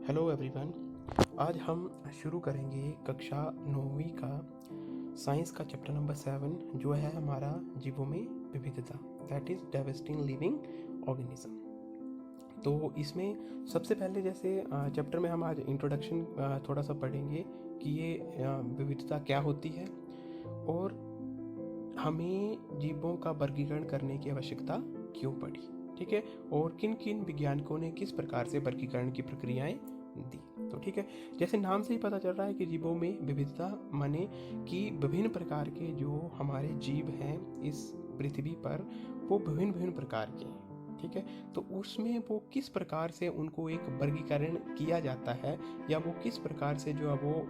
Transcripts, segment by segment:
Hello everyone. आज हम शुरू करेंगे कक्षा 9वीं का साइंस का चैप्टर नंबर 7 जो है हमारा जीवों में विविधता, that is diversity in living organism. तो इसमें सबसे पहले जैसे चैप्टर में हम आज इंट्रोडक्शन थोड़ा सा पढ़ेंगे कि ये विविधता क्या होती है और हमें जीवों का वर्गीकरण करने की आवश्यकता क्यों पड़ी, ठीक है, और किन किन वैज्ञानिकों ने किस प्रकार से वर्गीकरण की प्रक्रियाएं दी। तो ठीक है, जैसे नाम से ही पता चल रहा है कि जीवों में विविधता माने कि विभिन्न प्रकार के जो हमारे जीव हैं इस पृथ्वी पर वो विभिन्न विभिन्न प्रकार के हैं, ठीक है। तो उसमें वो किस प्रकार से उनको एक वर्गीकरण किया जाता है या वो किस प्रकार से जो है वो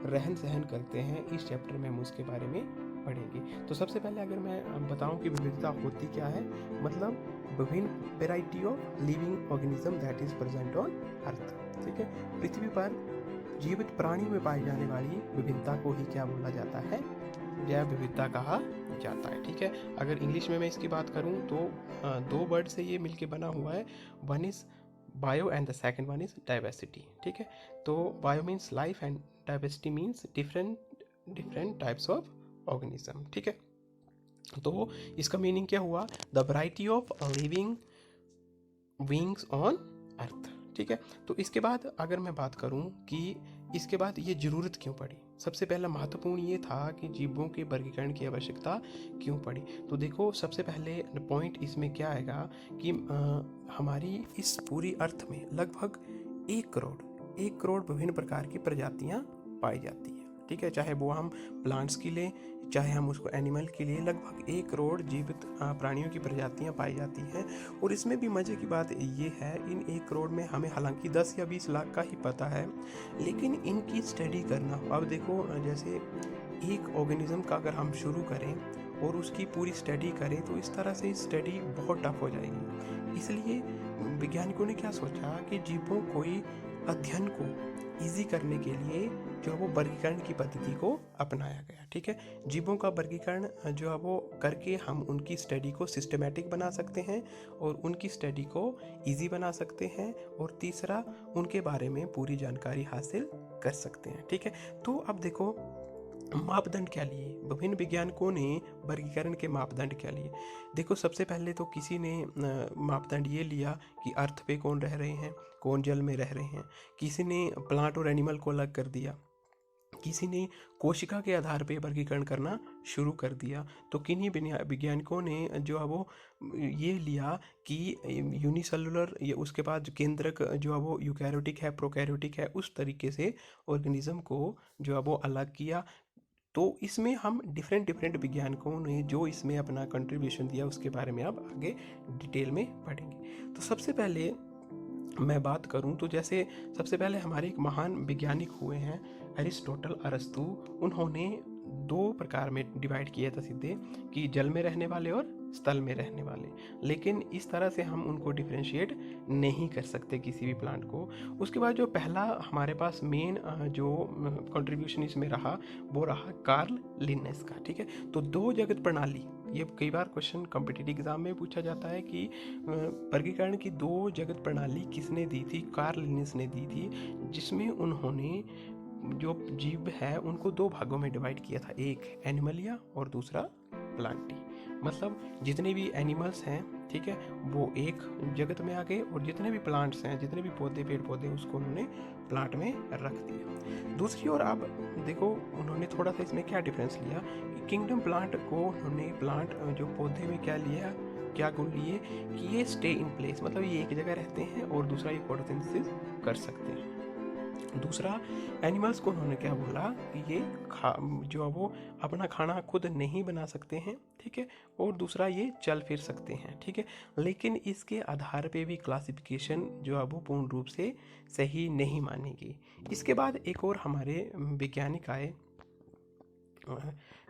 रहन सहन करते हैं, इस चैप्टर में हम उसके बारे में पढ़ेंगे। तो सबसे पहले अगर मैं बताऊं कि विविधता होती क्या है, मतलब विभिन्न variety of living organism that is present on earth, ठीक है। पृथ्वी पर जीवित प्राणियों में पाई जाने वाली विभिन्नता को ही क्या बोला जाता है, जैव विविधता कहा जाता है, ठीक है। अगर इंग्लिश में मैं इसकी बात करूं तो दो वर्ड से ये मिलके बना हुआ है, one is bio and the second one is diversity, ठीक है। तो bio means life and diversity means different types of organism, ठीक है। तो इसका मीनिंग क्या हुआ, the variety of living beings on earth, ठीक है। तो इसके बाद अगर मैं बात करूं कि इसके बाद ये जरूरत क्यों पड़ी, सबसे पहला महत्वपूर्ण ये था कि जीवों के वर्गीकरण की आवश्यकता क्यों पड़ी। तो देखो सबसे पहले पॉइंट इसमें क्या आएगा कि हमारी इस पूरी अर्थ में लगभग 1 करोड़ विभिन्न प्रकार की प्रजातियां पाई जाती है, ठीक है। चाहे वो हम प्लांट्स की लें, चाहे हम उसको एनिमल के लिए, लगभग 1 करोड़ जीवित प्राणियों की प्रजातियां पाई जाती हैं। और इसमें भी मज़े की बात ये है, इन 1 करोड़ में हमें हालांकि 10 या 20 लाख का ही पता है, लेकिन इनकी स्टडी करना, अब देखो जैसे एक ऑर्गेनिज्म का अगर हम शुरू करें और उसकी पूरी स्टडी करें तो इस तरह से स्टडी बहुत टफ हो जाएगी। इसलिए वैज्ञानिकों ने क्या सोचा कि जीवों कोई अध्ययन को इजी करने के लिए जो है वो वर्गीकरण की पद्धति को अपनाया गया, ठीक है। जीवों का वर्गीकरण जो है वो करके हम उनकी स्टडी को सिस्टमेटिक बना सकते हैं और उनकी स्टडी को इजी बना सकते हैं, और तीसरा उनके बारे में पूरी जानकारी हासिल कर सकते हैं, ठीक है। तो अब देखो मापदंड क्या लिए, विभिन्न वैज्ञानिकों ने वर्गीकरण के मापदंड क्या लिए। देखो सबसे पहले तो किसी ने मापदंड ये लिया कि अर्थ पे कौन रह रहे हैं, कौन जल में रह रहे हैं। किसी ने प्लांट और एनिमल को अलग कर दिया, किसी ने कोशिका के आधार पर वर्गीकरण करना शुरू कर दिया। तो किन्हीं वैज्ञानिकों ने जो है वो ये लिया कि यूनिसेलुलर या उसके बाद जो केंद्रक जो है वो यूकैरियोटिक है, प्रोकैरियोटिक है, उस तरीके से ऑर्गेनिज्म को जो है वो अलग किया। तो इसमें हम डिफरेंट वैज्ञानिकों ने जो इसमें अपना कंट्रीब्यूशन दिया उसके बारे में अब आगे डिटेल में पढ़ेंगे। तो सबसे पहले मैं बात करूं तो जैसे सबसे पहले हमारे एक महान वैज्ञानिक हुए हैं अरिस्टोटल, अरस्तु। उन्होंने 2 प्रकार में डिवाइड किया था सीधे, कि जल में रहने वाले और स्थल में रहने वाले, लेकिन इस तरह से हम उनको डिफरेंशिएट नहीं कर सकते किसी भी प्लांट को। उसके बाद जो पहला हमारे पास मेन जो कंट्रीब्यूशन इसमें रहा वो रहा कार्ल लिन्नेस का, ठीक है। तो 2 जगत प्रणाली, ये कई बार क्वेश्चन कॉम्पिटिटिव एग्जाम में पूछा जाता है कि वर्गीकरण की 2 जगत प्रणाली किसने दी थी, कार्ल लिन्नेस ने दी थी, जिसमें उन्होंने जो जीव है उनको 2 भागों में डिवाइड किया था, एक एनिमलिया और दूसरा प्लांटी। मतलब जितने भी एनिमल्स हैं, ठीक है, वो एक जगत में आ गए, और जितने भी प्लांट्स हैं, जितने भी पौधे, पेड़ पौधे, उसको उन्होंने प्लांट में रख दिया। दूसरी ओर आप देखो उन्होंने थोड़ा सा इसमें क्या डिफरेंस लिया कि किंगडम प्लांट को उन्होंने प्लांट जो पौधे में क्या लिया, क्या गुण लिए कि ये स्टे इन प्लेस, मतलब ये एक जगह रहते हैं, और दूसरा ये फोटोसिंथेसिस कर सकते हैं। दूसरा एनिमल्स को उन्होंने क्या बोला कि ये जो है वो अपना खाना खुद नहीं बना सकते हैं, ठीक है, और दूसरा ये चल फिर सकते हैं, ठीक है। लेकिन इसके आधार पे भी क्लासिफिकेशन जो है वो पूर्ण रूप से सही नहीं मानी गई। इसके बाद एक और हमारे वैज्ञानिक आए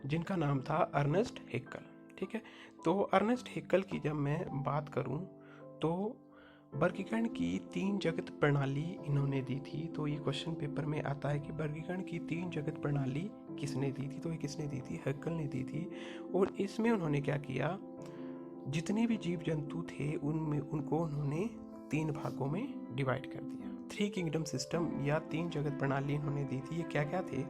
जिनका नाम था अर्नेस्ट हेक्कल, ठीक है। तो अर्नेस्ट हेक्कल की जब मैं बात करूं तो वर्गीकरण की 3 जगत प्रणाली इन्होंने दी थी। तो ये क्वेश्चन पेपर में आता है कि वर्गीकरण की 3 जगत प्रणाली किसने दी थी, तो ये किसने दी थी, हेक्कल ने दी थी। और इसमें उन्होंने क्या किया, जितने भी जीव जंतु थे उनको उन्होंने 3 भागों में डिवाइड कर दिया, 3 किंगडम सिस्टम या 3 जगत प्रणाली इन्होंने दी थी। ये क्या क्या थे?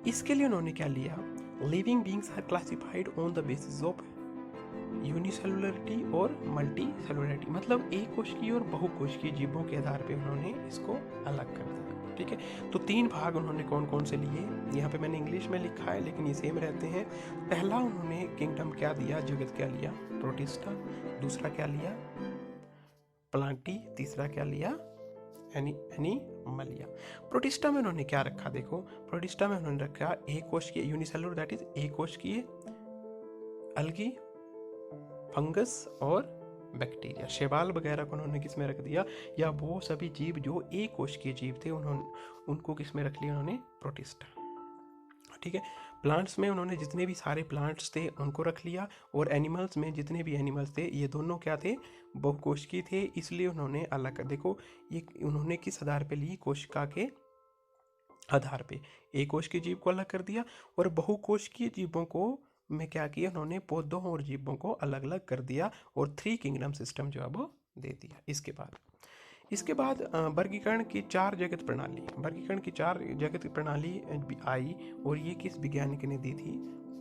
इसके लिए उन्होंने क्या लिया? Living beings are classified on the basis of unicellularity और मल्टी सेलुलरिटी, मतलब एक कोशिकीय और बहुकोशिकीय जीवों के आधार पे उन्होंने इसको अलग कर दिया। ठीक है, तो 3 भाग उन्होंने कौन कौन से लिए? यहाँ पे मैंने इंग्लिश में लिखा है लेकिन ये सेम रहते हैं। पहला उन्होंने किंगडम क्या दिया, जगत क्या लिया? प्रोटिस्टा। दूसरा क्या लिया? प्लांटी। तीसरा क्या लिया? एनिमलिया। प्रोटिस्टा में उन्होंने क्या रखा? देखो, प्रोटिस्टा में उन्होंने रखा एक कोशिकीय यूनिसेलुलर, दैट इज एक कोशिकीय अलगी, फंगस और बैक्टीरिया। शैवाल वगैरह को उन्होंने किस में रख दिया? या वो सभी जीव जो एक कोशिकीय जीव थे उनको किस में रख लिया उन्होंने? प्रोटिस्टा। ठीक है, प्लांट्स में उन्होंने जितने भी सारे प्लांट्स थे उनको रख लिया, और एनिमल्स में जितने भी एनिमल्स थे ये दोनों क्या थे? बहुकोशिकीय थे, इसलिए उन्होंने अलग कर। देखो ये उन्होंने किस आधार पे ली? कोशिका के आधार पे एक कोशिकीय जीव को अलग कर दिया, और बहुकोशिकीय जीवों को में क्या किया उन्होंने? पौधों और जीवों को अलग अलग कर दिया, और 3 किंगडम सिस्टम जो है वो दे दिया। इसके बाद वर्गीकरण की 4 जगत प्रणाली, वर्गीकरण की 4 जगत प्रणाली आई, और ये किस वैज्ञानिक ने दी थी?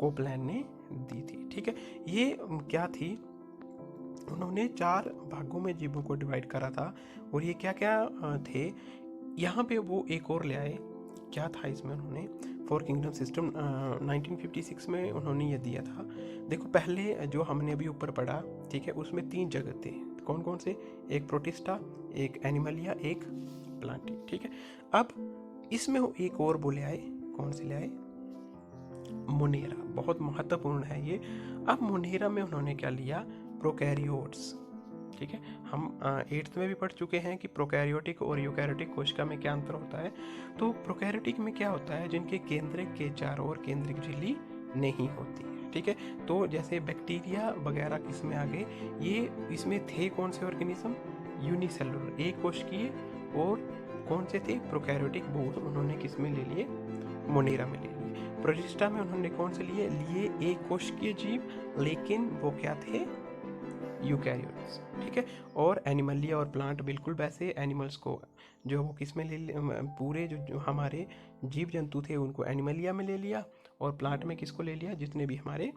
कोपलैंड ने दी थी। ठीक है, ये क्या थी? उन्होंने 4 भागों में जीवों को डिवाइड करा था, और ये क्या क्या थे? यहाँ पे वो एक और ले आए। क्या था इसमें? उन्होंने 4 किंगडम सिस्टम 1956 में उन्होंने ये दिया था। देखो पहले जो हमने अभी ऊपर पढ़ा, ठीक है, उसमें 3 जगत थे। कौन कौन से? एक प्रोटिस्टा, एक एनिमलिया, एक प्लांटी। ठीक है, अब इसमें एक और बोले आए। कौन से ले आए? मोनेरा। बहुत महत्वपूर्ण है ये। अब मोनेरा में उन्होंने क्या लिया? प्रोकैरियोट्स। ठीक है, हम 8th में भी पढ़ चुके हैं कि प्रोकैरियोटिक और यूकैरियोटिक कोशिका में क्या अंतर होता है। तो प्रोकैरियोटिक में क्या होता है? जिनके केंद्रक के चारों ओर केंद्रिक झिल्ली नहीं होती है। ठीक है, तो जैसे बैक्टीरिया वगैरह किस में आ गए? ये इसमें थे कौन से ऑर्गेनिज्म? यूनिसेलुलर, एक कोशिकीय। और कौन से थे? प्रोकैरियोटिक। वो उन्होंने किस में ले लिए? मोनेरा में ले लिए। प्रोटिस्टा में उन्होंने कौन से लिए? एक कोशिकीय जीव, लेकिन वो क्या थे? यूकैरियोट्स। ठीक है, और एनिमलिया और प्लांट बिल्कुल वैसे। एनिमल्स को जो वो किस में ले पूरे जो हमारे जीव जंतु थे उनको एनिमलिया में ले लिया, और प्लांट में किसको ले लिया? जितने भी हमारे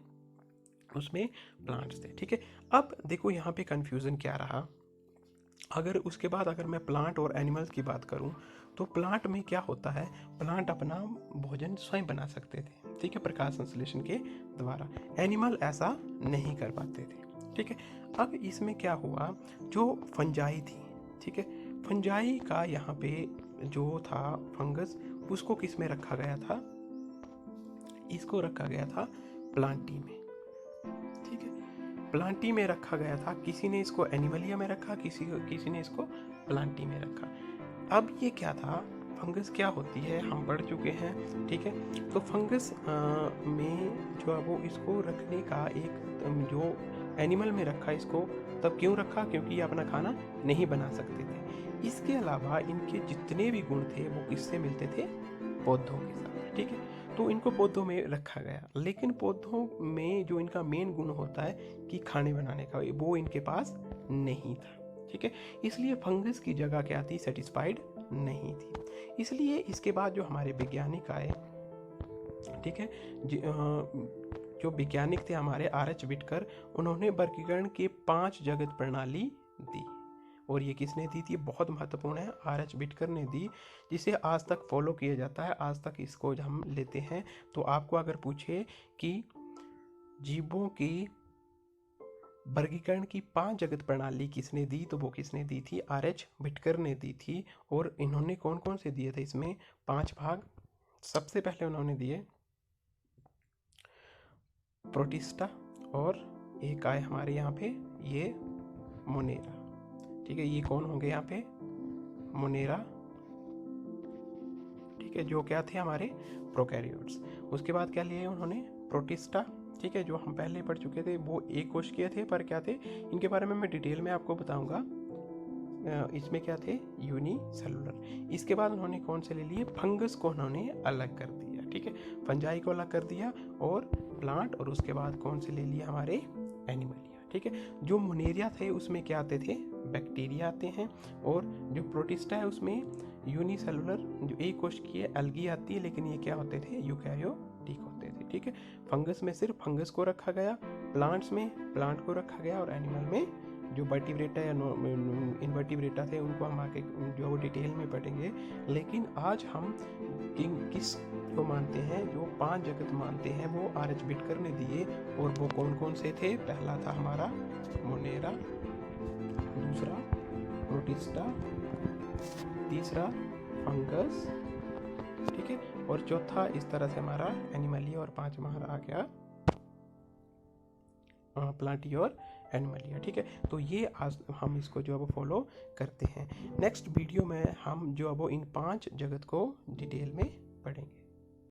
उसमें प्लांट्स थे। ठीक है, अब देखो यहाँ पे कंफ्यूजन क्या रहा। अगर उसके बाद अगर मैं प्लांट और एनिमल्स की बात करूं, तो प्लांट में क्या होता है? प्लांट अपना भोजन स्वयं बना सकते थे, ठीक है, प्रकाश संश्लेषण के द्वारा। एनिमल ऐसा नहीं कर पाते थे। ठीक है, अब इसमें क्या हुआ? जो फंजाई थी, ठीक है, फंजाई का यहाँ पे जो था फंगस, उसको किस में रखा गया था? इसको रखा गया था प्लांटी में। ठीक है, प्लांटी में रखा गया था। किसी ने इसको एनिमलिया में रखा, किसी ने इसको प्लांटी में रखा। अब ये क्या था? फंगस क्या होती है हम पढ़ चुके हैं। ठीक है, तो फंगस में जो है वो इसको रखने का एक जो एनिमल में रखा इसको, तब क्यों रखा? क्योंकि ये अपना खाना नहीं बना सकते थे। इसके अलावा इनके जितने भी गुण थे वो किससे मिलते थे? पौधों के साथ। ठीक है, तो इनको पौधों में रखा गया, लेकिन पौधों में जो इनका मेन गुण होता है कि खाने बनाने का, वो इनके पास नहीं था। ठीक है, इसलिए फंगस की जगह क्या थी? सेटिस्फाइड नहीं थी। इसलिए इसके बाद जो हमारे वैज्ञानिक आए, ठीक है, जो वैज्ञानिक थे हमारे आर.एच. विटकर, उन्होंने वर्गीकरण के 5 जगत प्रणाली दी, और ये किसने दी थी? बहुत महत्वपूर्ण है, आर.एच. विटकर ने दी, जिसे आज तक फॉलो किया जाता है। आज तक इसको हम लेते हैं। तो आपको अगर पूछे कि जीवों की वर्गीकरण की 5 जगत प्रणाली किसने दी, तो वो किसने दी थी? आर.एच. विटकर ने दी थी। और इन्होंने कौन कौन से दिए थे? इसमें 5 भाग। सबसे पहले उन्होंने दिए प्रोटिस्टा, और एक आए हमारे यहाँ पे ये मोनेरा। ठीक है, ये कौन होंगे यहाँ पे? मोनेरा। ठीक है, जो क्या थे? हमारे प्रोकैरियोट्स। उसके बाद क्या लिए उन्होंने? प्रोटिस्टा। ठीक है, जो हम पहले पढ़ चुके थे, वो एक कोशिकीय थे, पर क्या थे? इनके बारे में मैं डिटेल में आपको बताऊंगा। इसमें क्या थे? यूनिसेलुलर। इसके बाद उन्होंने कौन से ले लिए? फंगस को उन्होंने अलग कर दिया। ठीक है, फंजाई को अलग कर दिया, और प्लांट, और उसके बाद कौन से ले लिए? हमारे एनिमलिया। ठीक है, जो मोनेरिया थे उसमें क्या आते थे? बैक्टीरिया आते हैं, और जो प्रोटिस्टा है उसमें यूनिसेलुलर जो एक कोशिकीय एल्गी आती है, लेकिन ये क्या होते थे, यूकैरियोटिक होते थे। ठीक है, फंगस में सिर्फ फंगस को रखा गया, प्लांट्स में प्लांट को रखा गया, और एनिमल में जो वर्टिब्रेटा या इनवर्टिब्रेटा थे उनको हम आगे जो वो डिटेल में पढ़ेंगे। लेकिन आज हम किस को मानते हैं, जो 5 जगत मानते हैं, वो आर.एच. बिटकर ने दिए, और वो कौन कौन से थे। पहला था हमारा मोनेरा, दूसरा प्रोटिस्टा, तीसरा फंगस, ठीक है, और चौथा इस तरह से हमारा एनिमलिया, और पांचवा हमारा आ गया प्लांटी और एनिमलिया। ठीक है, तो ये आज हम इसको जो है वो फॉलो करते हैं। नेक्स्ट वीडियो में हम जो है वो इन 5 जगत को डिटेल में पढ़ेंगे।